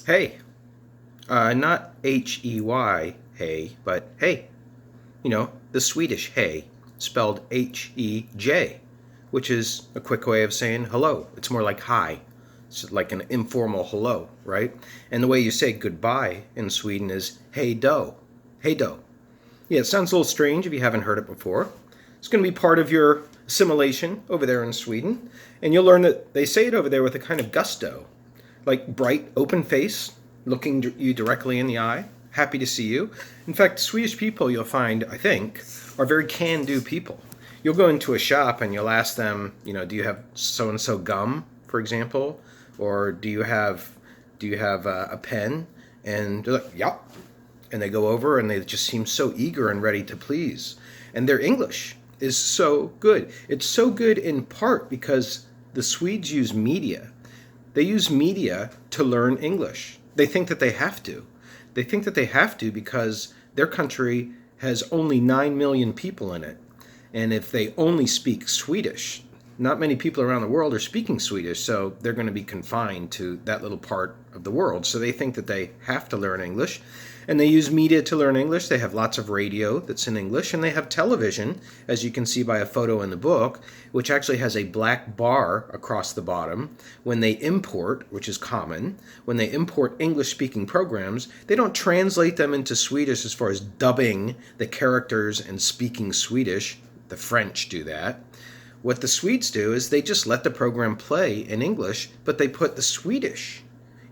Hey, not H-E-Y, hey, but hey. The Swedish hey, spelled H-E-J, which is a quick way of saying hello. It's more like hi. It's like an informal hello, right? And the way you say goodbye in Sweden is hey do. Hey do. Yeah, it sounds a little strange if you haven't heard it before. It's going to be part of your assimilation over there in Sweden. And you'll learn that they say it over there with a kind of gusto, like bright, open face, looking you directly in the eye, happy to see you. In fact, Swedish people, you'll find, I think, are very can-do people. You'll go into a shop and you'll ask them, do you have so-and-so gum, for example? Or do you have a pen? And they're like, yeah. And they go over and they just seem so eager and ready to please. And their English is so good. It's so good in part because the Swedes use media. They use media to learn English. They think that they have to. They think that they have to because their country has only 9 million people in it. And if they only speak Swedish, not many people around the world are speaking Swedish, so they're going to be confined to that little part of the world. So they think that they have to learn English. And they use media to learn English. They have lots of radio that's in English, and they have television, as you can see by a photo in the book, which actually has a black bar across the bottom. When they import, which is common, when they import English-speaking programs, they don't translate them into Swedish as far as dubbing the characters and speaking Swedish. The French do that. What the Swedes do is they just let the program play in English, but they put the Swedish.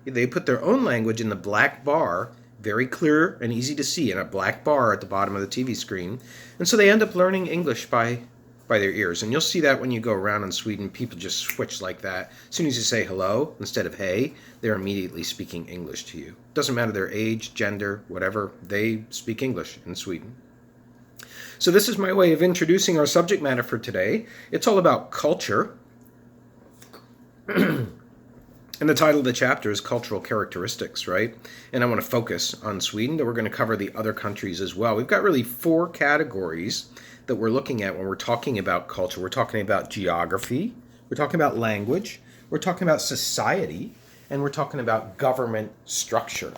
They put their own language in the black bar, very clear and easy to see, in a black bar at the bottom of the TV screen. And so they end up learning English by their ears. And you'll see that when you go around in Sweden, people just switch like that. As soon as you say hello instead of hey, they're immediately speaking English to you. Doesn't matter their age, gender, whatever, they speak English in Sweden. So this is my way of introducing our subject matter for today. It's all about culture. And the title of the chapter is Cultural Characteristics, right? And I want to focus on Sweden, but we're going to cover the other countries as well. We've got really 4 categories that we're looking at when we're talking about culture. We're talking about geography, we're talking about language, we're talking about society, and we're talking about government structure.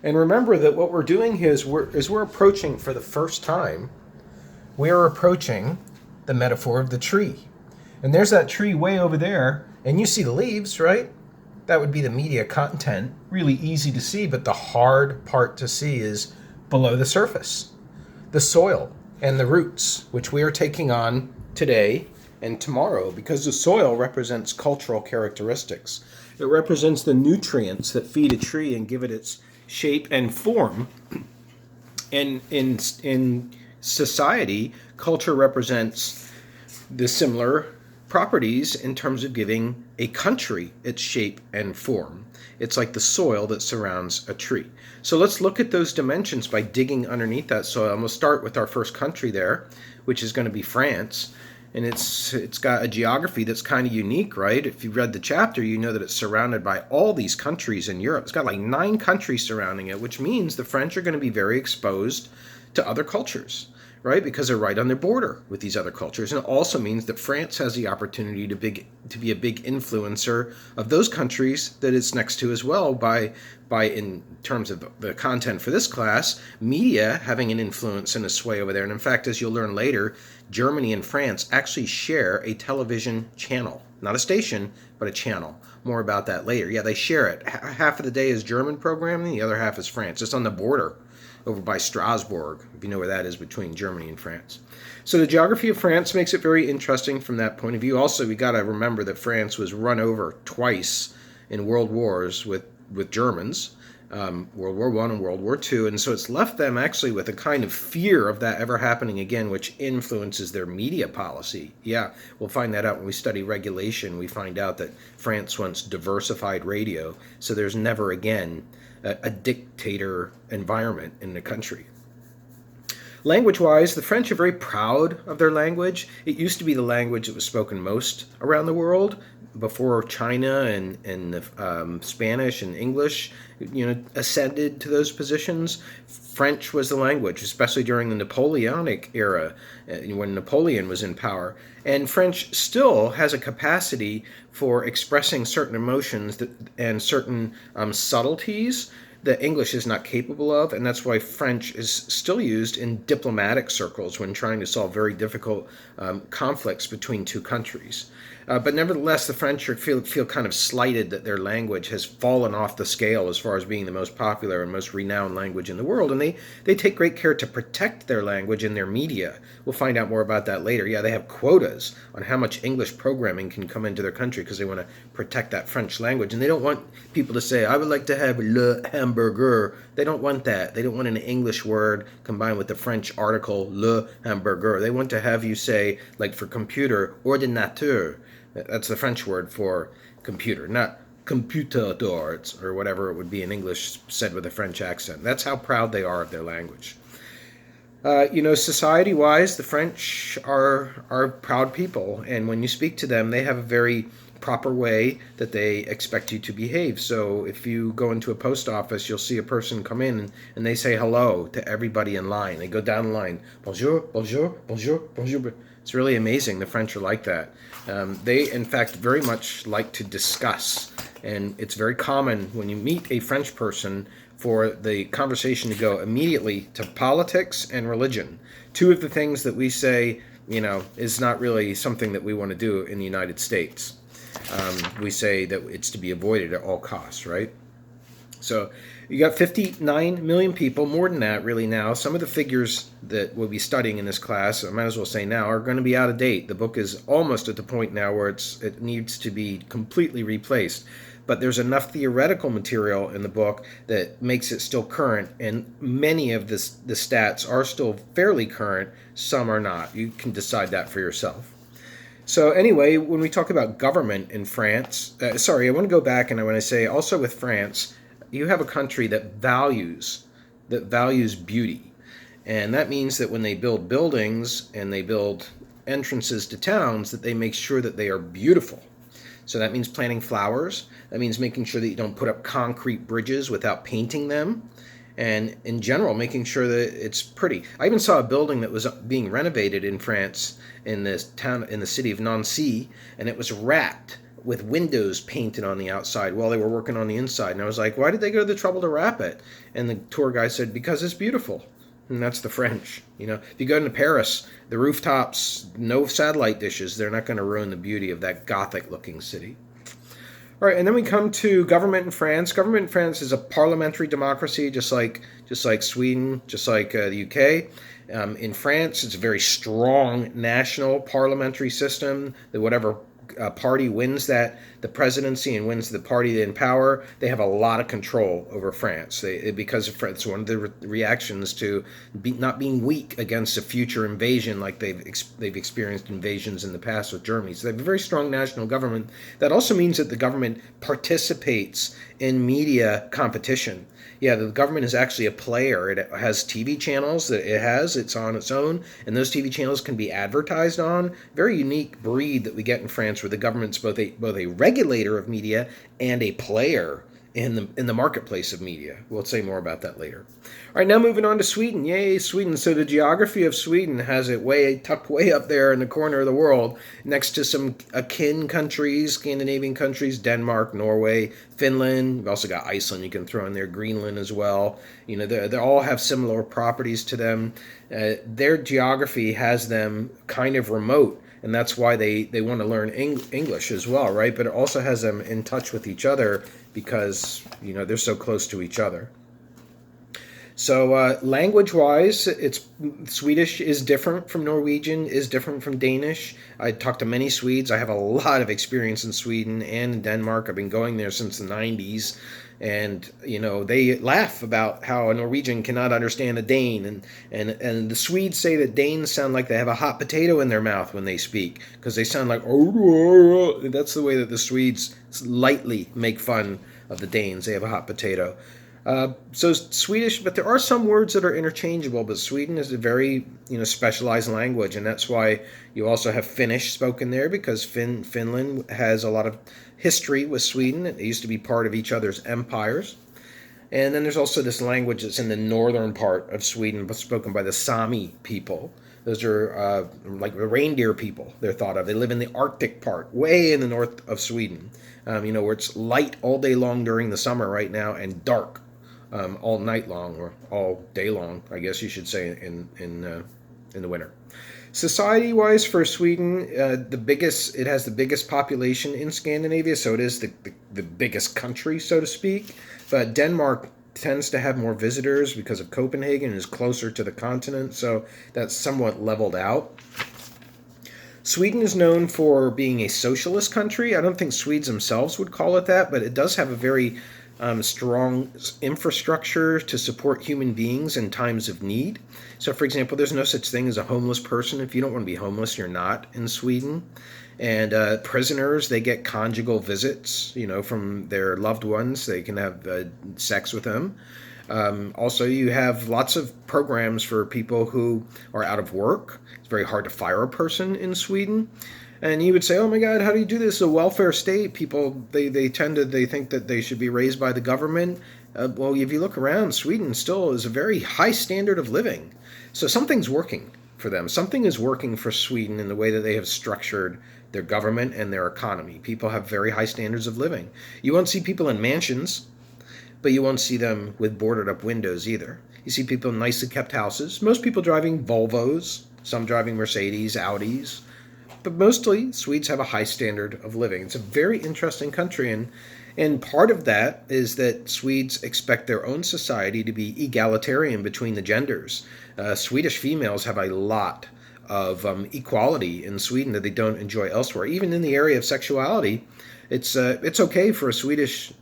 And remember that what we're doing here is we're approaching for the first time, we're approaching the metaphor of the tree. And there's that tree way over there, and you see the leaves, right? That would be the media content, really easy to see, but the hard part to see is below the surface, the soil and the roots, which we are taking on today and tomorrow, because the soil represents cultural characteristics. It represents the nutrients that feed a tree and give it its shape and form. And in society, culture represents the similar properties in terms of giving a country its shape and form. It's like the soil that surrounds a tree. So let's look at those dimensions by digging underneath that soil. And we'll start with our first country there, which is going to be France. And it's got a geography that's kind of unique, right? If you read the chapter, you know that it's surrounded by all these countries in Europe. It's got like 9 countries surrounding it, which means the French are going to be very exposed to other cultures, right? Because they're right on their border with these other cultures. And it also means that France has the opportunity to be a big influencer of those countries that it's next to as well by in terms of the content for this class, media having an influence and a sway over there. And in fact, as you'll learn later, Germany and France actually share a television channel. Not a station, but a channel. More about that later. Yeah, they share it. Half of the day is German programming, the other half is France. It's on the border over by Strasbourg, if you know where that is, between Germany and France. So the geography of France makes it very interesting from that point of view. Also, we got to remember that France was run over twice in world wars with Germans, World War I and World War II, and so it's left them actually with a kind of fear of that ever happening again, which influences their media policy. Yeah, we'll find that out when we study regulation. We find out that France wants diversified radio, so there's never again a dictator environment in the country. Language-wise, the French are very proud of their language. It used to be the language that was spoken most around the world. before China and Spanish and English, ascended to those positions, French was the language, especially during the Napoleonic era, when Napoleon was in power. And French still has a capacity for expressing certain emotions and certain subtleties that English is not capable of, and that's why French is still used in diplomatic circles when trying to solve very difficult conflicts between two countries. But nevertheless, the French feel kind of slighted that their language has fallen off the scale as far as being the most popular and most renowned language in the world, and they take great care to protect their language in their media. We'll find out more about that later. Yeah, they have quotas on how much English programming can come into their country because they want to protect that French language, and they don't want people to say, I would like to have le hamburger. They don't want that. They don't want an English word combined with the French article le hamburger. They want to have you say, like for computer, ordinateur. That's the French word for computer, not computador, or whatever it would be in English said with a French accent. That's how proud they are of their language. Society-wise, the French are proud people, and when you speak to them, they have a very proper way that they expect you to behave. So if you go into a post office, you'll see a person come in and they say hello to everybody in line. They go down the line, bonjour, bonjour, bonjour, bonjour. It's really amazing. The French are like that. They, in fact, very much like to discuss. And it's very common when you meet a French person for the conversation to go immediately to politics and religion. Two of the things that we say, is not really something that we want to do in the United States. We say that it's to be avoided at all costs, right? So you got 59 million people, more than that really now. Some of the figures that we'll be studying in this class, I might as well say now, are going to be out of date. The book is almost at the point now where it needs to be completely replaced. But there's enough theoretical material in the book that makes it still current, and many of the stats are still fairly current, some are not. You can decide that for yourself. So anyway, when we talk about government in France, I want to go back and I want to say also with France, you have a country that values beauty. And that means that when they build buildings and they build entrances to towns, that they make sure that they are beautiful. So that means planting flowers. That means making sure that you don't put up concrete bridges without painting them. And in general, making sure that it's pretty. I even saw a building that was being renovated in France in this town, in the city of Nancy, and it was wrapped with windows painted on the outside while they were working on the inside. And I was like, why did they go to the trouble to wrap it? And the tour guide said, because it's beautiful. And that's the French. If you go into Paris, the rooftops, no satellite dishes, they're not going to ruin the beauty of that Gothic-looking city. All right, and then we come to government in France. Government in France is a parliamentary democracy, just like Sweden, just like the UK. In France, it's a very strong national parliamentary system. That whatever party wins the presidency and wins the party in power, they have a lot of control over France. Because of France, one of the reactions to not being weak against a future invasion, like they've experienced invasions in the past with Germany. So they have a very strong national government. That also means that the government participates in media competition. Yeah, the government is actually a player. It has TV channels that it's on its own, and those TV channels can be advertised on. Very unique breed that we get in France, where the government's both a regulator of media and a player in the marketplace of media. We'll say more about that later. All right, now moving on to Sweden. Yay, Sweden. So the geography of Sweden has it tucked way up there in the corner of the world, next to some akin countries, Scandinavian countries, Denmark, Norway, Finland. We've also got Iceland you can throw in there, Greenland as well. They all have similar properties to them. Their geography has them kind of remote, and that's why they want to learn English as well, right? But it also has them in touch with each other because, they're so close to each other. So language-wise, Swedish is different from Norwegian, is different from Danish. I talked to many Swedes. I have a lot of experience in Sweden and in Denmark. I've been going there since the 90s. And, they laugh about how a Norwegian cannot understand a Dane. And the Swedes say that Danes sound like they have a hot potato in their mouth when they speak, because they sound like, that's the way that the Swedes lightly make fun of the Danes. They have a hot potato. So Swedish, but there are some words that are interchangeable. But Sweden is a very specialized language, and that's why you also have Finnish spoken there because Finland has a lot of history with Sweden. It used to be part of each other's empires. And then there's also this language that's in the northern part of Sweden, spoken by the Sami people. Those are like the reindeer people, they're thought of. They live in the Arctic part, way in the north of Sweden, where it's light all day long during the summer right now and dark all night long, or all day long, I guess you should say, in the winter. Society-wise, for Sweden, it has the biggest population in Scandinavia, so it is the biggest country, so to speak. But Denmark tends to have more visitors because of Copenhagen and is closer to the continent, so that's somewhat leveled out. Sweden is known for being a socialist country. I don't think Swedes themselves would call it that, but it does have a very strong infrastructure to support human beings in times of need. So, for example, there's no such thing as a homeless person. If you don't want to be homeless, you're not in Sweden. And prisoners, they get conjugal visits, from their loved ones. They can have sex with them. Also, you have lots of programs for people who are out of work. It's very hard to fire a person in Sweden. And you would say, oh my God, how do you do this? A welfare state, people, they think that they should be raised by the government. Well, if you look around, Sweden still is a very high standard of living. So something's working for them. Something is working for Sweden in the way that they have structured their government and their economy. People have very high standards of living. You won't see people in mansions, but you won't see them with boarded up windows either. You see people in nicely kept houses. Most people driving Volvos, some driving Mercedes, Audis. But mostly, Swedes have a high standard of living. It's a very interesting country, and part of that is that Swedes expect their own society to be egalitarian between the genders. Swedish females have a lot of equality in Sweden that they don't enjoy elsewhere. Even in the area of sexuality, it's okay for a Swedish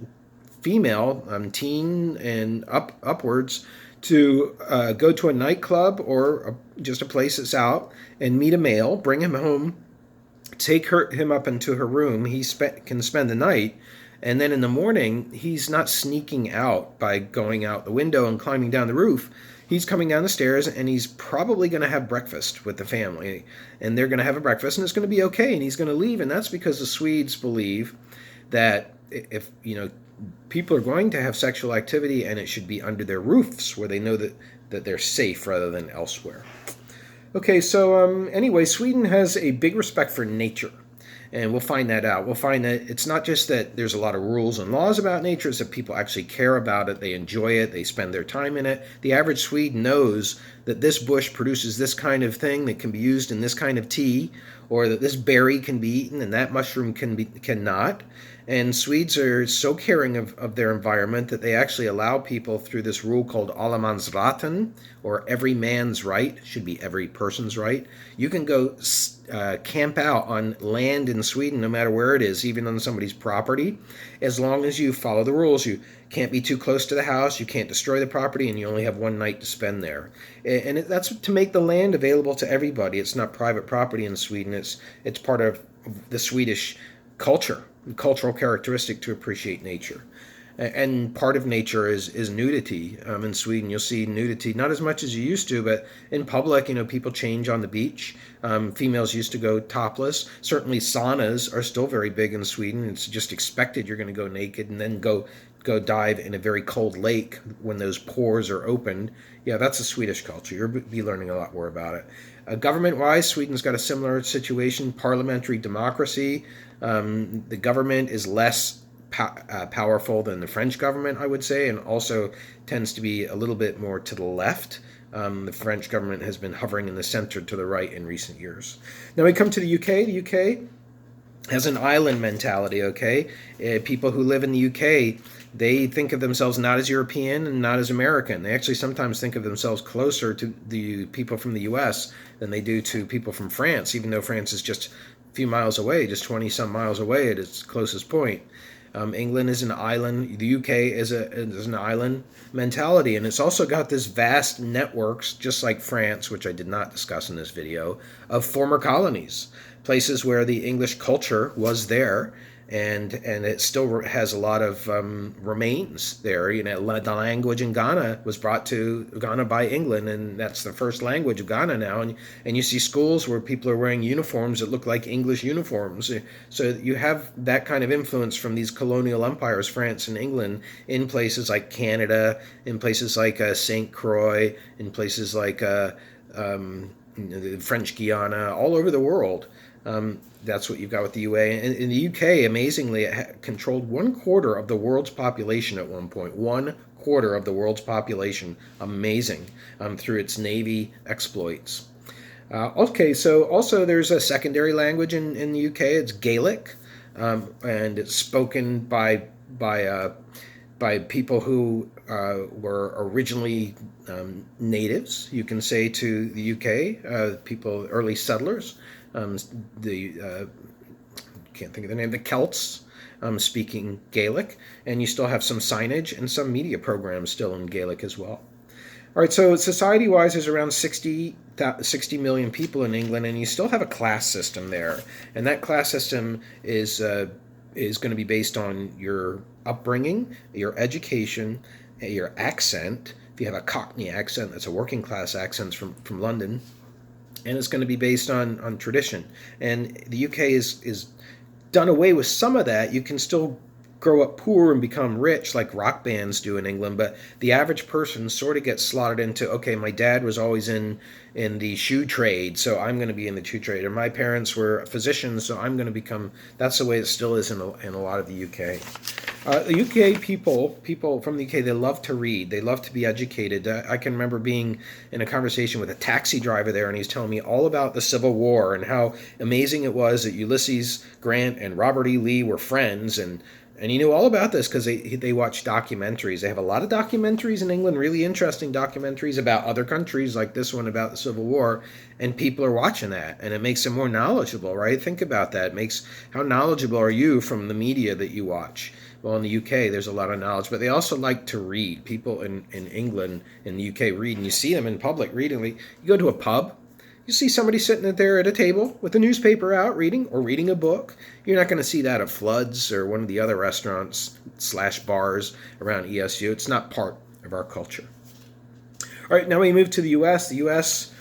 female, teen and upwards, to go to a nightclub or just a place that's out and meet a male, bring him home, take him up into her room. He can spend the night, and then in the morning, he's not sneaking out by going out the window and climbing down the roof. He's coming down the stairs, and he's probably going to have breakfast with the family, and they're going to have a breakfast, and it's going to be okay, and he's going to leave, and that's because the Swedes believe that if people are going to have sexual activity, and it should be under their roofs where they know that they're safe rather than elsewhere. Okay, so anyway, Sweden has a big respect for nature, and we'll find that out. We'll find that it's not just that there's a lot of rules and laws about nature, it's that people actually care about it, they enjoy it, they spend their time in it. The average Swede knows that this bush produces this kind of thing that can be used in this kind of tea, or that this berry can be eaten and that mushroom cannot. And Swedes are so caring of their environment that they actually allow people through this rule called allemansratten, or every man's right, should be every person's right. You can go camp out on land in Sweden, no matter where it is, even on somebody's property, as long as you follow the rules. You can't be too close to the house, you can't destroy the property, and you only have one night to spend there. And that's to make the land available to everybody. It's not private property in Sweden. It's part of the Swedish cultural characteristic to appreciate nature. And part of nature is nudity. In Sweden, you'll see nudity, not as much as you used to, but in public, people change on the beach. Females used to go topless. Certainly saunas are still very big in Sweden. It's just expected you're going to go naked and then go dive in a very cold lake when those pores are opened. Yeah, that's a Swedish culture. You'll be learning a lot more about it. Government-wise, Sweden's got a similar situation. Parliamentary democracy. The government is less powerful than the French government, I would say, and also tends to be a little bit more to the left. The French government has been hovering in the center to the right in recent years. Now we come to the UK. The UK has an island mentality, okay? People who live in the UK, they think of themselves not as European and not as American. They actually sometimes think of themselves closer to the people from the US than they do to people from France, even though France is just a few miles away, just 20-some miles away at its closest point. England is an island. The UK is an island mentality, and it's also got this vast networks, just like France, which I did not discuss in this video, of former colonies, places where the English culture was there, and it still has a lot of remains there. You know, the language in Ghana was brought to Ghana by England, and that's the first language of Ghana now. And you see schools where people are wearing uniforms that look like English uniforms. So you have that kind of influence from these colonial empires, France and England, in places like Canada, in places like St. Croix, in places like the French Guiana, all over the world. That's what you've got with the UA. In the UK, amazingly, it controlled 1/4 of the world's population at one point. 1/4 of the world's population. Amazing. Through its Navy exploits. Okay, so also there's a secondary language in the UK. It's Gaelic, and it's spoken by people who were originally natives, you can say, to the UK, people, early settlers. Can't think of the name, the Celts, speaking Gaelic, and you still have some signage and some media programs still in Gaelic as well. All right, so society-wise, there's around 60 million people in England, and you still have a class system there, and that class system is going to be based on your upbringing, your education, your accent. If you have a Cockney accent, that's a working class accent from London. And it's going to be based on tradition. And the UK is done away with some of that. You can still grow up poor and become rich like rock bands do in England, but the average person sort of gets slotted into, okay, my dad was always in the shoe trade, so I'm going to be in the shoe trade, or my parents were physicians, so I'm going to become. That's the way it still is in a lot of the UK. The UK people from the UK, they love to read. They love to be educated. I can remember being in a conversation with a taxi driver there, and he's telling me all about the Civil War and how amazing it was that Ulysses Grant and Robert E. Lee were friends, and he knew all about this because they watch documentaries. They have a lot of documentaries in England, really interesting documentaries about other countries, like this one about the Civil War, and people are watching that, and it makes them more knowledgeable, right? Think about that. It makes, how knowledgeable are you from the media that you watch? Well, in the UK, there's a lot of knowledge, but they also like to read. People in England, in the UK, read, and you see them in public reading. You go to a pub, you see somebody sitting there at a table with a newspaper out reading a book. You're not going to see that at Flood's or one of the other restaurants / bars around ESU. It's not part of our culture. All right, now we move to the U.S. The U.S.,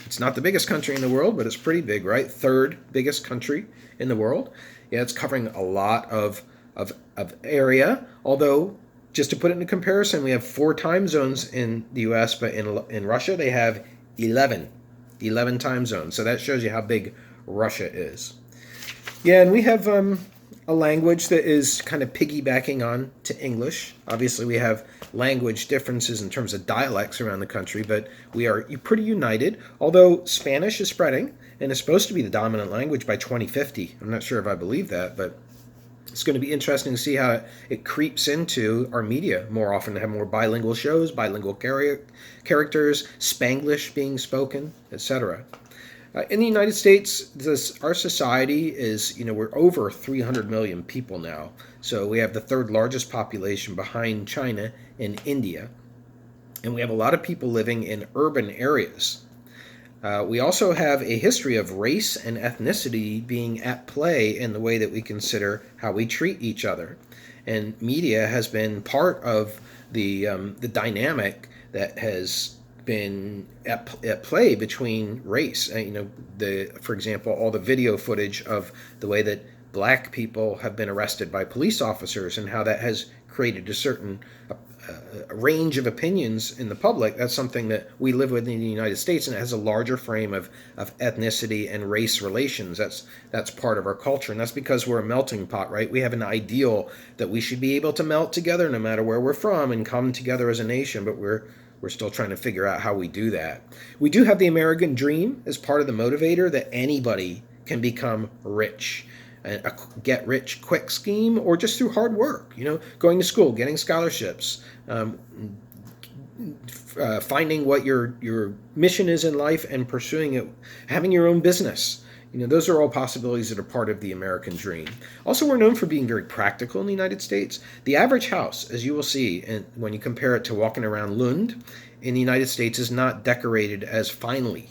it's not the biggest country in the world, but it's pretty big, right? Third biggest country in the world. Yeah, it's covering a lot of area, although, just to put it into comparison, we have 4 time zones in the U.S., but in Russia they have 11 time zones. So that shows you how big Russia is. Yeah, and we have a language that is kind of piggybacking on to English. Obviously, we have language differences in terms of dialects around the country, but we are pretty united, although Spanish is spreading and is supposed to be the dominant language by 2050. I'm not sure if I believe that, but it's going to be interesting to see how it creeps into our media more often, to have more bilingual shows, bilingual characters, Spanglish being spoken, etc. In the United States, our society is, we're over 300 million people now. So we have the 3rd largest population behind China and India. And we have a lot of people living in urban areas. We also have a history of race and ethnicity being at play in the way that we consider how we treat each other. And media has been part of the dynamic that has been at play between race. For example, all the video footage of the way that black people have been arrested by police officers and how that has created a certain range of opinions in the public. That's something that we live with in the United States, and it has a larger frame of ethnicity and race relations. That's part of our culture, and that's because we're a melting pot, right? We have an ideal that we should be able to melt together no matter where we're from and come together as a nation, but we're still trying to figure out how we do that. We do have the American dream as part of the motivator, that anybody can become rich. A get-rich-quick scheme, or just through hard work, going to school, getting scholarships, finding what your mission is in life and pursuing it, having your own business. Those are all possibilities that are part of the American dream. Also, we're known for being very practical in the United States. The average house, as you will see, and when you compare it to walking around Lund in the United States, is not decorated as finely.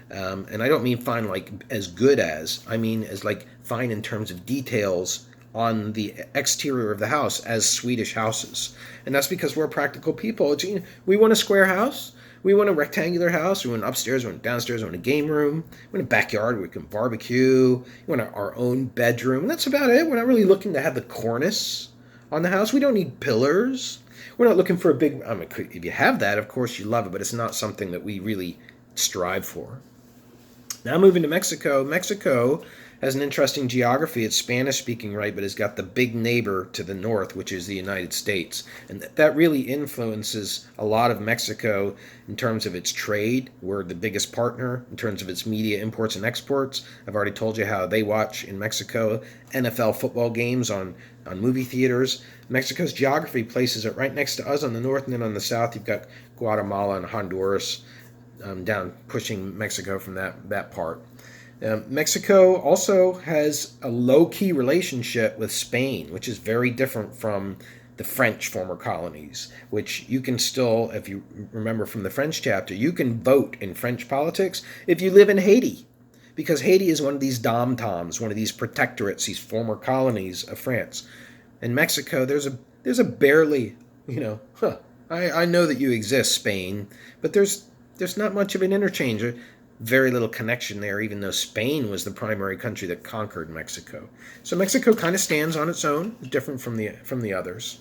And I don't mean fine like as good as, I mean as like fine in terms of details on the exterior of the house as Swedish houses. And that's because we're practical people. We want a square house. We want a rectangular house. We want upstairs. We want downstairs. We want a game room. We want a backyard where we can barbecue. We want our own bedroom. And that's about it. We're not really looking to have the cornice on the house. We don't need pillars. We're not looking for a big... I mean, if you have that, of course you love it, but it's not something that we really strive for. Now moving to Mexico. Mexico has an interesting geography. It's Spanish-speaking, right, but it's got the big neighbor to the north, which is the United States. And that really influences a lot of Mexico in terms of its trade. We're the biggest partner in terms of its media imports and exports. I've already told you how they watch in Mexico NFL football games on movie theaters. Mexico's geography places it right next to us on the north, and then on the south you've got Guatemala and Honduras down pushing Mexico from that part. Mexico also has a low-key relationship with Spain, which is very different from the French former colonies, which you can still, if you remember from the French chapter, you can vote in French politics if you live in Haiti, because Haiti is one of these dom-toms, one of these protectorates, these former colonies of France. In Mexico, there's a barely, I know that you exist, Spain, but there's not much of an interchange. Very little connection there, even though Spain was the primary country that conquered Mexico. So Mexico kind of stands on its own, different from the others.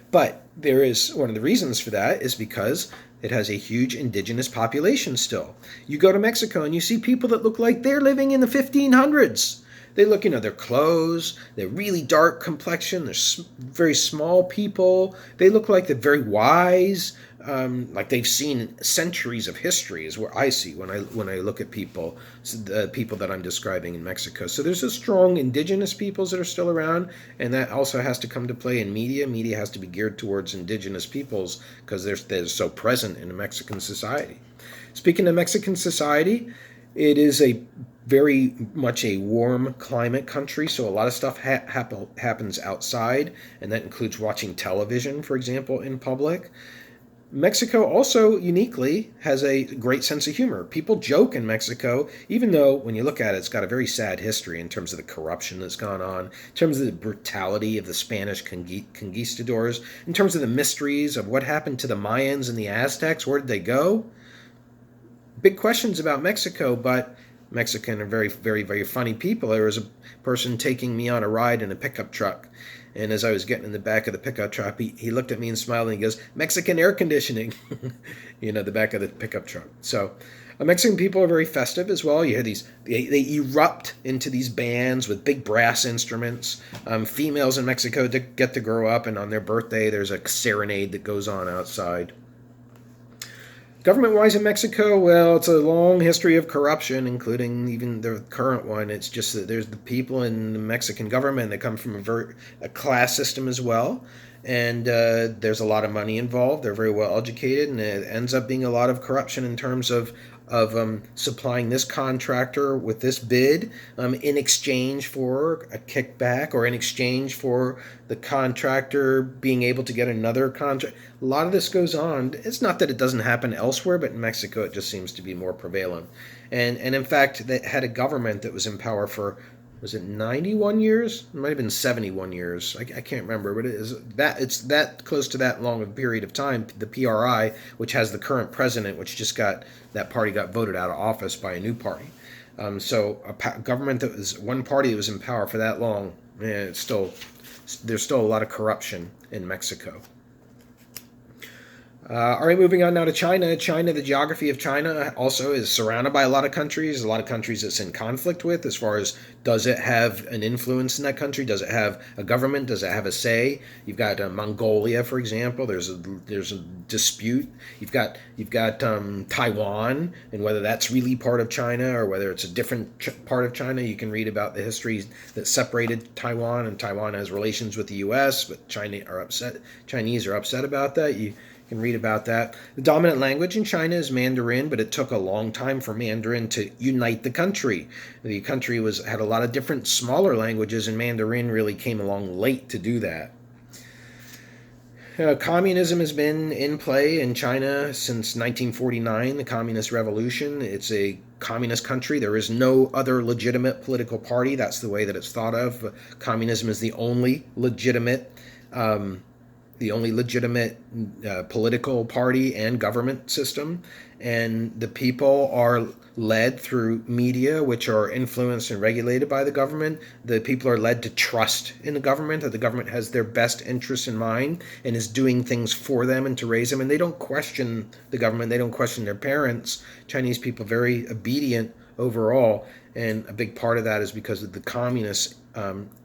But there is one of the reasons for that is because it has a huge indigenous population still. You go to Mexico and you see people that look like they're living in the 1500s. They look, their clothes, they're really dark complexion, they're very small people. They look like they're very wise, like they've seen centuries of history is what I see when I look at people, the people that I'm describing in Mexico. So there's a strong indigenous peoples that are still around, and that also has to come to play in media. Media has to be geared towards indigenous peoples because they're so present in Mexican society. Speaking of Mexican society, it is a very much a warm climate country, so a lot of stuff happens outside, and that includes watching television, for example, in public. Mexico also uniquely has a great sense of humor. People joke in Mexico, even though when you look at it, it's got a very sad history in terms of the corruption that's gone on, in terms of the brutality of the Spanish conquistadors, in terms of the mysteries of what happened to the Mayans and the Aztecs. Where did they go? Big questions about Mexico, but Mexican are very, very, very funny people. There was a person taking me on a ride in a pickup truck, and as I was getting in the back of the pickup truck, he looked at me and smiled, and he goes, "Mexican air conditioning," the back of the pickup truck. So Mexican people are very festive as well. You hear they erupt into these bands with big brass instruments. Females in Mexico get to grow up, and on their birthday, there's a serenade that goes on outside. Government-wise in Mexico, well, it's a long history of corruption, including even the current one. It's just that there's the people in the Mexican government that come from a class system as well, and there's a lot of money involved. They're very well educated, and it ends up being a lot of corruption in terms of supplying this contractor with this bid in exchange for a kickback or in exchange for the contractor being able to get another contract. A lot of this goes on. It's not that it doesn't happen elsewhere, but in Mexico it just seems to be more prevalent. And in fact, they had a government that was in power for, was it 91 years? It might have been 71 years. I can't remember, but it's that close to that long of a period of time. The PRI, which has the current president, which just that party got voted out of office by a new party. So a government that was one party that was in power for that long, there's still a lot of corruption in Mexico. All right, moving on now to China. China, the geography of China also is surrounded by a lot of countries it's in conflict with as far as does it have an influence in that country? Does it have a government? Does it have a say? You've got Mongolia, for example. There's a dispute. You've got Taiwan, and whether that's really part of China or whether it's a different part of China. You can read about the history that separated Taiwan, and Taiwan has relations with the U.S., but Chinese are upset about that. You can read about that. The dominant language in China is Mandarin, but it took a long time for Mandarin to unite the country. The country had a lot of different smaller languages, and Mandarin really came along late to do that. Communism has been in play in China since 1949, the Communist Revolution. It's a communist country. There is no other legitimate political party. That's the way that it's thought of. Communism is the only legitimate political party and government system, and the people are led through media, which are influenced and regulated by the government. The people are led to trust in the government, that the government has their best interests in mind and is doing things for them and to raise them, and they don't question the government, they don't question their parents. Chinese people very obedient overall, and a big part of that is because of the communist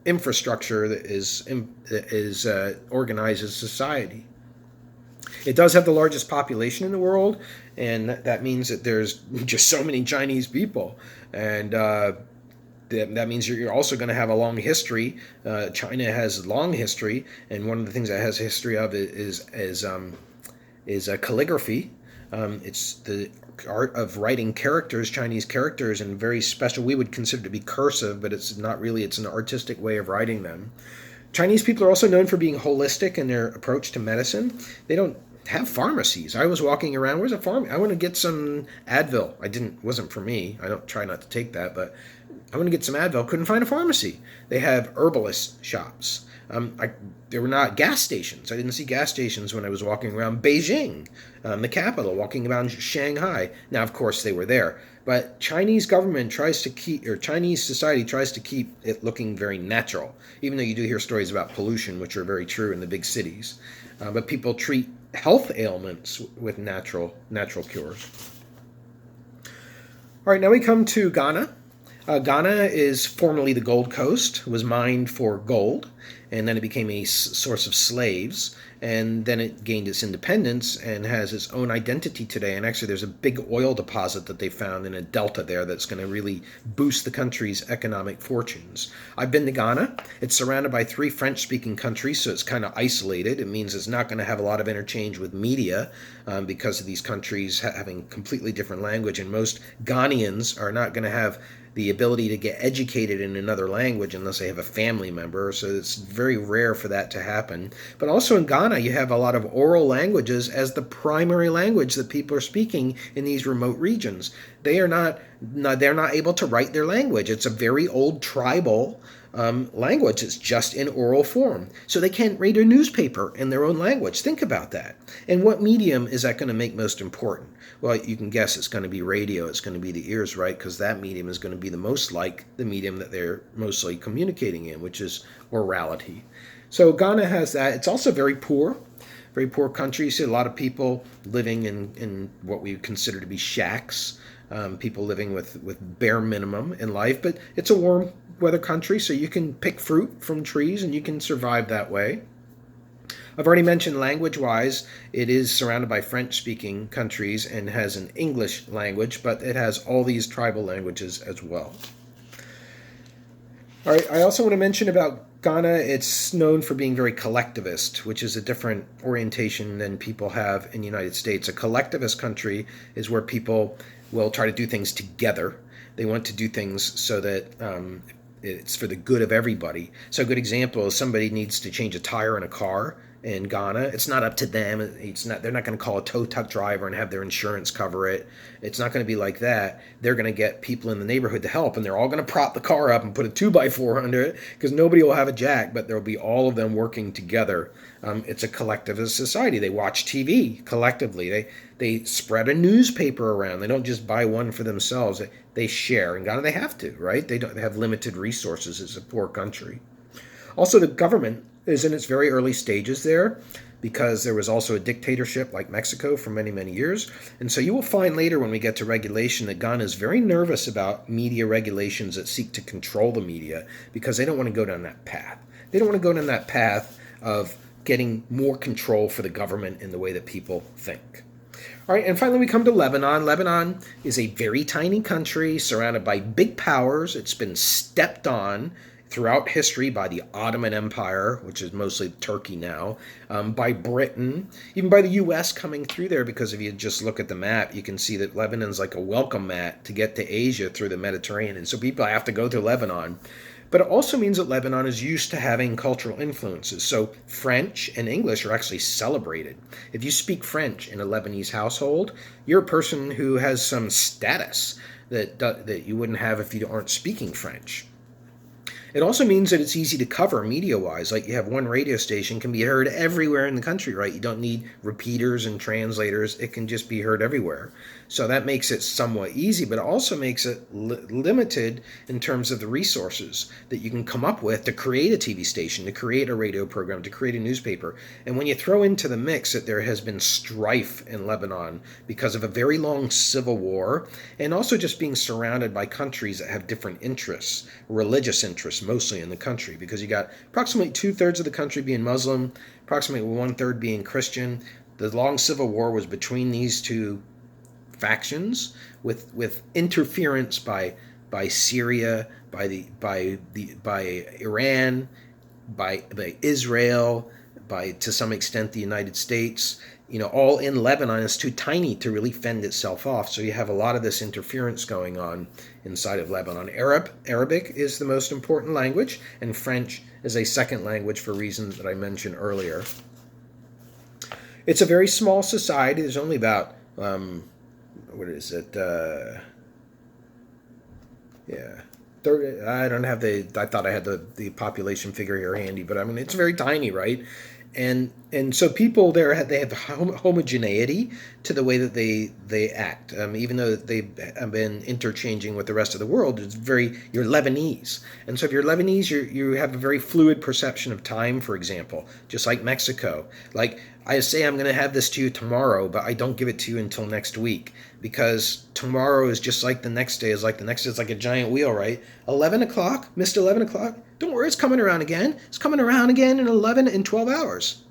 infrastructure that is organizes society. It does have the largest population in the world, and that means that there's just so many Chinese people, and that means you're also going to have a long history. China has a long history, and one of the things that has a history of is calligraphy. It's the art of writing characters, Chinese characters, and very special. We would consider it to be cursive, but it's not really. It's an artistic way of writing them. Chinese people are also known for being holistic in their approach to medicine. They don't have pharmacies. I was walking around. Where's a pharmacy? I want to get some Advil. Wasn't for me. I don't try not to take that, but I want to get some Advil. Couldn't find a pharmacy. They have herbalist shops. There were not gas stations. I didn't see gas stations when I was walking around Beijing, the capital, walking around Shanghai. Now, of course, they were there. But Chinese government Chinese society tries to keep it looking very natural, even though you do hear stories about pollution, which are very true in the big cities. But people treat health ailments with natural cures. All right, now we come to Ghana. Ghana is formerly the Gold Coast, was mined for gold, and then it became a source of slaves, and then it gained its independence and has its own identity today. And actually there's a big oil deposit that they found in a delta there that's going to really boost the country's economic fortunes. I've been to Ghana. It's surrounded by 3 French-speaking countries, so it's kind of isolated. It means it's not going to have a lot of interchange with media because of these countries having completely different language, and most Ghanaians are not going to have the ability to get educated in another language unless they have a family member, so it's very rare for that to happen. But also in Ghana, you have a lot of oral languages as the primary language that people are speaking in these remote regions. They're not able to write their language. It's a very old tribal language. It's just in oral form. So they can't read a newspaper in their own language. Think about that. And what medium is that going to make most important? Well, you can guess it's going to be radio. It's going to be the ears, right? Because that medium is going to be the most like the medium that they're mostly communicating in, which is orality. So Ghana has that. It's also very poor country. You see a lot of people living in what we consider to be shacks, people living with bare minimum in life. But it's a warm weather country, so you can pick fruit from trees and you can survive that way. I've already mentioned language-wise, it is surrounded by French-speaking countries and has an English language, but it has all these tribal languages as well. All right, I also want to mention about Ghana, it's known for being very collectivist, which is a different orientation than people have in the United States. A collectivist country is where people will try to do things together. They want to do things so that it's for the good of everybody. So a good example is somebody needs to change a tire in a car in Ghana. It's not up to them. They're not going to call a tow truck driver and have their insurance cover it. It's not going to be like that. They're going to get people in the neighborhood to help, and they're all going to prop the car up and put a 2x4 under it because nobody will have a jack, but there'll be all of them working together. It's a collectivist society. They watch TV collectively. They spread a newspaper around. They don't just buy one for themselves. They share. In Ghana, they have to, right? They have limited resources. It's a poor country. Also, the government is in its very early stages there because there was also a dictatorship like Mexico for many, many years. And so you will find later when we get to regulation that Ghana is very nervous about media regulations that seek to control the media because they don't want to go down that path. They don't want to go down that path of getting more control for the government in the way that people think. All right, and finally we come to Lebanon. Lebanon is a very tiny country surrounded by big powers. It's been stepped on throughout history by the Ottoman Empire, which is mostly Turkey now, by Britain, even by the U.S. coming through there, because if you just look at the map, you can see that Lebanon's like a welcome mat to get to Asia through the Mediterranean, and so people have to go to Lebanon. but it also means that Lebanon is used to having cultural influences. So French and English are actually celebrated. If you speak French in a Lebanese household, you're a person who has some status that you wouldn't have if you aren't speaking French. It also means that it's easy to cover media-wise. Like you have one radio station, can be heard everywhere in the country, right? You don't need repeaters and translators. It can just be heard everywhere. So that makes it somewhat easy, but it also makes it limited in terms of the resources that you can come up with to create a TV station, to create a radio program, to create a newspaper. And when you throw into the mix that there has been strife in Lebanon because of a very long civil war, and also just being surrounded by countries that have different interests, religious interests, mostly in the country, because you got approximately 2/3 of the country being Muslim, approximately 1/3 being Christian. The long civil war was between these two factions, with interference by Syria, by Iran, by Israel, by to some extent the United States. All in Lebanon. Is too tiny to really fend itself off. So you have a lot of this interference going on inside of Lebanon. Arabic is the most important language, and French is a second language for reasons that I mentioned earlier. It's a very small society. There's only about, what is it? 30, I don't have I thought I had the population figure here handy, but I mean, it's very tiny, right? And so people there they have homogeneity to the way that they act, even though they've been interchanging with the rest of the world. You're Lebanese, and so if you're Lebanese, you have a very fluid perception of time. For example, just like Mexico, like I say, I'm going to have this to you tomorrow, but I don't give it to you until next week, because tomorrow is just like the next day is like the next day. It's like a giant wheel, right? 11 o'clock, missed 11 o'clock. Don't worry, it's coming around again. It's coming around again in 12 hours.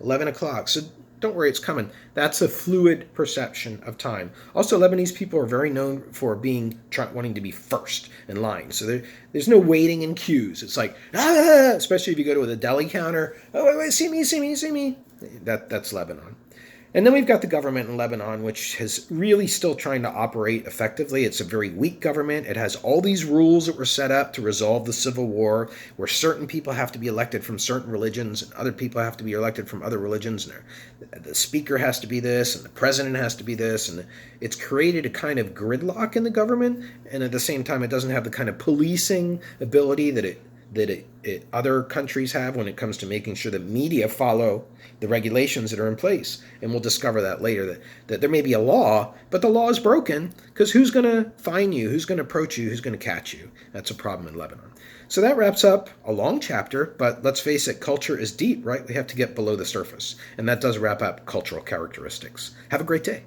11 o'clock. So don't worry, it's coming. That's a fluid perception of time. Also, Lebanese people are very known for wanting to be first in line. So there's no waiting in queues. It's like, especially if you go to the deli counter. Oh, wait, see me. That's Lebanon. And then we've got the government in Lebanon, which is really still trying to operate effectively. It's a very weak government. It has all these rules that were set up to resolve the civil war, where certain people have to be elected from certain religions and other people have to be elected from other religions. And the speaker has to be this, and the president has to be this. And it's created a kind of gridlock in the government. And at the same time, it doesn't have the kind of policing ability that other countries have when it comes to making sure that media follow the regulations that are in place. And we'll discover that later, that there may be a law, but the law is broken, because who's going to fine you? Who's going to approach you? Who's going to catch you? That's a problem in Lebanon. So that wraps up a long chapter, but let's face it, culture is deep, right? We have to get below the surface. And that does wrap up cultural characteristics. Have a great day.